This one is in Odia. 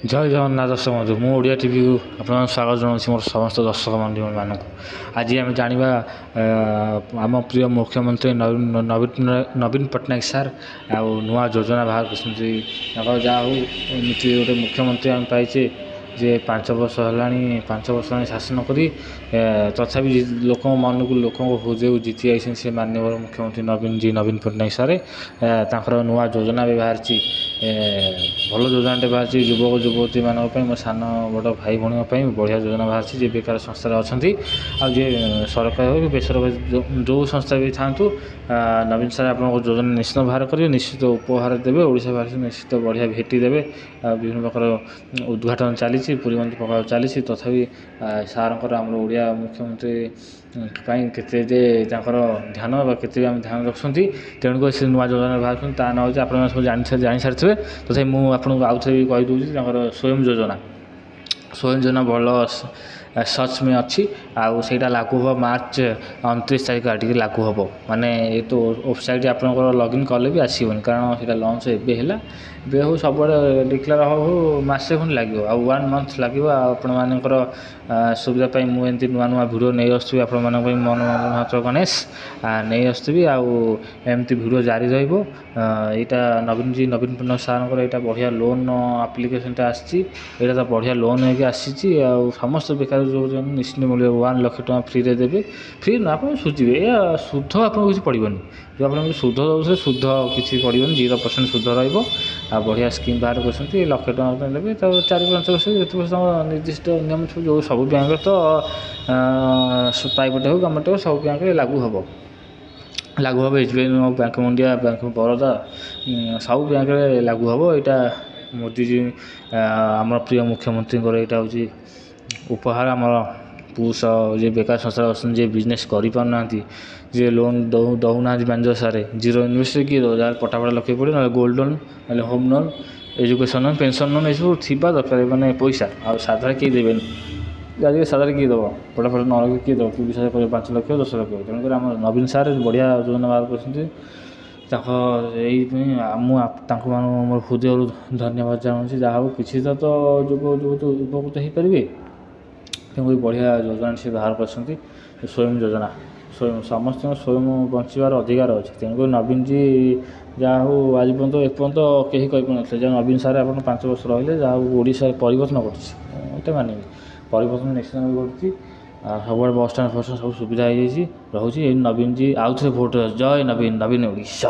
ଜୟ ଜଗନ୍ନାଥ ଦର୍ଶକ ବନ୍ଧୁ, ମୁଁ ଓଡ଼ିଆ ଟିଭିକୁ ଆପଣଙ୍କୁ ସ୍ୱାଗତ ଜଣାଉଛି। ମୋର ସମସ୍ତ ଦର୍ଶକ ବନ୍ଧୁମାନଙ୍କୁ ଆଜି ଆମେ ଜାଣିବା ଆମ ପ୍ରିୟ ମୁଖ୍ୟମନ୍ତ୍ରୀ ନବୀନ ପଟ୍ଟନାୟକ ସାର୍ ଆଉ ନୂଆ ଯୋଜନା ବାହାର କରିଛନ୍ତି। ତାଙ୍କର ଯାହା ହଉ ଏମିତି ଗୋଟେ ମୁଖ୍ୟମନ୍ତ୍ରୀ ଆମେ ପାଇଛେ ଯେ 5 ବର୍ଷ ହେଲାଣି ଶାସନ କରି ତଥାପି ଲୋକଙ୍କ ମନକୁ ଲୋକଙ୍କ ହୃଦୟକୁ ଜିତି ଯାଇଛନ୍ତି ସେ ମାନ୍ୟବର ମୁଖ୍ୟମନ୍ତ୍ରୀ ନବୀନ ପଟ୍ଟନାୟକ ସାର୍। ତାଙ୍କର ନୂଆ ଯୋଜନା ବି ବାହାରିଛି, ଭଲ ଯୋଜନାଟେ ବାହାରିଛି ଯୁବକ ଯୁବତୀମାନଙ୍କ ପାଇଁ, ମୋ ସାନ ବଡ଼ ଭାଇ ଭଉଣୀଙ୍କ ପାଇଁ ବଢ଼ିଆ ଯୋଜନା ବାହାରିଛି। ଯିଏ ବେକାର ସଂସ୍ଥାରେ ଅଛନ୍ତି ଆଉ ଯିଏ ସରକାରୀ ହେଉ କି ବେସରକାରୀ ଯେଉଁ ସଂସ୍ଥା ବି ଥାଆନ୍ତୁ, ନବୀନ ସାର୍ ଆପଣଙ୍କ ଯୋଜନା ନିଶ୍ଚିତ ବାହାର କରିବେ, ନିଶ୍ଚିତ ଉପହାର ଦେବେ, ଓଡ଼ିଶାବାସୀ ନିଶ୍ଚିତ ବଢ଼ିଆ ଭେଟି ଦେବେ। ଆଉ ବିଭିନ୍ନ ପ୍ରକାର ଉଦ୍ଘାଟନ ଚାଲିଛି, ପୁରୀ ମନ୍ଦିର ପକାଳ ଚାଲିଛି। ତଥାପି ସାର୍ଙ୍କର ଆମର ଓଡ଼ିଆ ମୁଖ୍ୟମନ୍ତ୍ରୀ ପାଇଁ କେତେ ଯେ ତାଙ୍କର ଧ୍ୟାନ ବା କେତେ ବି ଆମେ ଧ୍ୟାନ ରଖୁଛନ୍ତି, ତେଣୁକରି ସେ ନୂଆ ଯୋଜନା ବାହାରୁଛନ୍ତି। ତା ନାଁ ହେଉଛି ଆପଣମାନେ ସବୁ ଜାଣିସାରିଥିବେ। ତଥାପି ମୁଁ ଆପଣଙ୍କୁ ଆଉ ଥରେ ବି କହିଦେଉଛି, ତାଙ୍କର ସ୍ୱୟଂ ଯୋଜନା ଭଲ ସଚ୍ ମେ ଅଛି। ଆଉ ସେଇଟା ଲାଗୁ ହେବ ମାର୍ଚ୍ଚ 29 ତାରିଖ ଟିକେ ଲାଗୁ ହେବ। ମାନେ ଏ ତ ୱେବସାଇଟ୍ ଆପଣଙ୍କର ଲଗ୍ଇନ୍ କଲେ ବି ଆସିବନି, କାରଣ ସେଇଟା ଲଞ୍ଚ ଏବେ ହେଲା। ଏବେ ହଉ ସବୁଆଡ଼େ ଡିକ୍ଲେୟାର ହଉ ମାସେ ଖଣ୍ଡେ ଲାଗିବ, ଆଉ 1 month ଲାଗିବ। ଆଉ ଆପଣମାନଙ୍କର ସୁବିଧା ପାଇଁ ମୁଁ ଏମିତି ନୂଆ ଭିଡ଼ିଓ ନେଇ ଆସୁଥିବି ଆପଣମାନଙ୍କ ପାଇଁ। ମହାତ ଗଣେଶ ନେଇ ଆସୁଥିବି, ଆଉ ଏମିତି ଭିଡ଼ିଓ ଜାରି ରହିବ। ଏଇଟା ନବୀନ ପଟ୍ଟନାୟକ ସାର୍ଙ୍କର ଏଇଟା ବଢ଼ିଆ ଲୋନ୍ ଆପ୍ଲିକେସନ୍ଟା ଆସିଛି। ଏଇଟା ତ ବଢ଼ିଆ ଲୋନ୍ ହେଇକି ଆସିଛି, ଆଉ ସମସ୍ତ ବେକାର ଯେଉଁ ନିଶ୍ଚିତ ମିଳିବ। 1 ଲକ୍ଷ ଟଙ୍କା ଫ୍ରିରେ ଦେବେ। ଫ୍ରି ନା ଆପଣ ସୁଝିବେ, ଏହା ସୁଧ ଆପଣଙ୍କୁ କିଛି ପଡ଼ିବନି। ଯେଉଁ ଆପଣଙ୍କୁ ସୁଧ ଦେଉଥିଲେ ସୁଧ କିଛି ପଡ଼ିବନି, 0% ସୁଧ ରହିବ। ଆଉ ବଢ଼ିଆ ସ୍କିମ୍ ବାହାର କରିଛନ୍ତି। 1 ଲକ୍ଷ ଟଙ୍କା ଦେବେ, ତ 4-5 ବର୍ଷ ଯେତେ ବର୍ଷ ନିର୍ଦ୍ଦିଷ୍ଟ ନିୟମ ଥିବ, ଯେଉଁ ସବୁ ବ୍ୟାଙ୍କରେ ତ ପ୍ରାଇଭେଟ୍ ହେଉ ଗଭର୍ଣ୍ଣମେଣ୍ଟ ହେଉ ସବୁ ବ୍ୟାଙ୍କରେ ଲାଗୁ ହେବ। SBI, bank of India, bank of Baroda ସବୁ ବ୍ୟାଙ୍କରେ ଲାଗୁ ହେବ। ଏଇଟା ମୋଦିଜୀ ଆମର ପ୍ରିୟ ମୁଖ୍ୟମନ୍ତ୍ରୀଙ୍କର ଏଇଟା ହେଉଛି ଉପହାର। ଆମର ପୁଷ ଯିଏ ବେକାର ସଂସ୍ଥାରେ ଅଛନ୍ତି, ଯିଏ ବିଜନେସ୍ କରିପାରୁନାହାନ୍ତି, ଯିଏ ଲୋନ୍ ଦେଉନାହାନ୍ତି ବାଣିଜ୍ୟ ସାରେ, 0 ଇନଭେଷ୍ଟ କିଏ ଦେବ, ଯାହାର ପଟାଫଟା ଲକ୍ଷେ ପଡ଼ିବ, ନହେଲେ ଗୋଲ୍ଡ ଲୋନ୍, ନହେଲେ home loan, education loan, pension loan, ଏସବୁ ଥିବା ଦରକାର ମାନେ ପଇସା। ଆଉ ସାଧାରେ କେହି ଦେବେନି, ଆଜିକାଲି ସାଧାରେ କିଏ ଦେବ, ପଟାଫଟା ନ ଲଗେଇ କିଏ ଦେବ, 5 ଲକ୍ଷ 10 ଲକ୍ଷ। ତେଣୁକରି ଆମର ନବୀନ ସାର୍ ବଢ଼ିଆ ଯୋଜନା ବାହାର କରିଛନ୍ତି। ତାଙ୍କ ଏଇପାଇଁ ମୁଁ ତାଙ୍କୁ ମୋର ହୃଦୟରୁ ଧନ୍ୟବାଦ ଜଣାଉଛି। ଯାହା ହଉ କିଛି ତ ଉପକୃତ ହେଇପାରିବେ। ତେଣୁକରି ବଢ଼ିଆ ଯୋଜନା ସେ ବାହାର କରିଛନ୍ତି। ସ୍ୱୟଂ ଯୋଜନା, ସମସ୍ତଙ୍କ ସ୍ୱୟଂ ବଞ୍ଚିବାର ଅଧିକାର ଅଛି। ତେଣୁକରି ନବୀନଜୀ ଯାହା ହଉ ଆଜି ଏପର୍ଯ୍ୟନ୍ତ କେହି କହିପାରୁନଥିଲେ ଯେ ନବୀନ ସାର୍ ଆପଣ 5 ବର୍ଷ ରହିଲେ, ଯାହା ହଉ ଓଡ଼ିଶାରେ ପରିବର୍ତ୍ତନ ଘଟିଛି। ଏଇଟା ମାନିବି, ପରିବର୍ତ୍ତନ ନିଶ୍ଚିତ ଘଟିଛି। ଆଉ ସବୁଆଡ଼େ ବସ୍ଷ୍ଟାଣ୍ଡ ସବୁ ସୁବିଧା ହେଇଯାଇଛି ରହୁଛି। ଏଇ ନବୀନଜୀ ଆଉ ଥରେ ଭୋଟ୍, ଜୟ ନବୀନ ଓଡ଼ିଶା।